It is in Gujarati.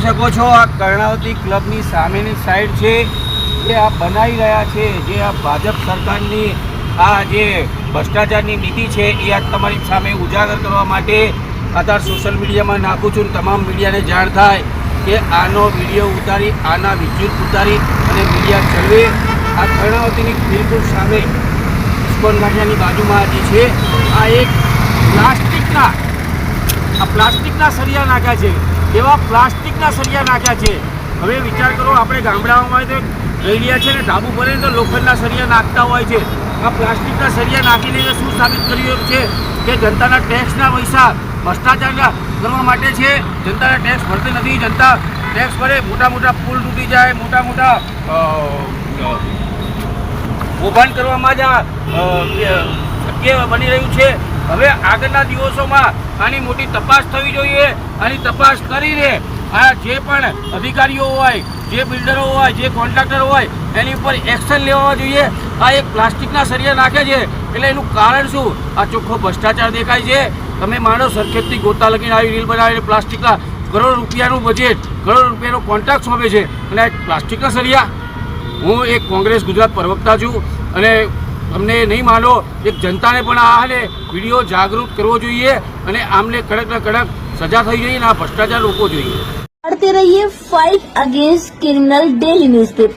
શકો છો આ કર્ણાવતી ક્લબની સામેની સાઈડ છે એ આ બનાવી રહ્યા છે, જે આ ભાજપ સરકારની આ જે ભ્રષ્ટાચારની નીતિ છે એ આ તમારી સામે ઉજાગર કરવા માટે અત્યારે સોશિયલ મીડિયામાં નાખું છું. તમામ મીડિયાને જાણ થાય કે આનો વિડીયો ઉતારી, આના વિદ્યુત ઉતારી અને મીડિયા ચલવે. આ કર્ણાવતીની બિલકુલ સામે ઇસ્કોન ગાંઠિયાની બાજુમાં જે છે આ એક પ્લાસ્ટિકના સળિયા નાખ્યા છે, એવા પ્લાસ્ટિકના સળિયા નાખ્યા છે. હવે વિચાર કરો, આપણે ગામડાઓમાં તો રેડિયા છે ને ધાબુ ભરે તો લોખંડના સળિયા નાખતા હોય છે. આ પ્લાસ્ટિકના સળિયા નાખીને શું સાબિત કર્યું છે કે જનતાના ટેક્સના પૈસા ભ્રષ્ટાચાર કરવા માટે છે. જનતાના ટેક્સ ભરતી નથી, જનતા ટેક્સ ભરે, મોટા મોટા પુલ તૂટી જાય, મોટા મોટા કૌભાંડ કરવામાં જ શક્ય બની રહ્યું છે. હવે આગળના દિવસોમાં આની મોટી તપાસ થવી જોઈએ. આની તપાસ કરીને આ જે પણ અધિકારીઓ હોય, જે બિલ્ડરો હોય, જે કોન્ટ્રાક્ટર હોય એની ઉપર એક્શન લેવા જોઈએ. આ એક પ્લાસ્ટિકના સળિયા નાખે છે એટલે એનું કારણ શું? આ ચોખ્ખો ભ્રષ્ટાચાર દેખાય છે. તમે માનો સરખેજથી ગોતા લગીને આવી રીલ બનાવીને પ્લાસ્ટિકના કરોડ રૂપિયાનું બજેટ, કરોડ રૂપિયાનો કોન્ટ્રાક્ટ સોંપે છે અને આ પ્લાસ્ટિકના સળિયા. હું એક કોંગ્રેસ ગુજરાત પ્રવક્તા છું અને તમને નહીં માનો, એક જનતાને પણ આને વિડીયો જાગૃત કરવો જોઈએ અને આમને કડકને કડક સજા થઈ જોઈએ અને આ ભ્રષ્ટાચાર રોકવો જોઈએ. पढ़ते रहिए fight against criminal daily newspaper.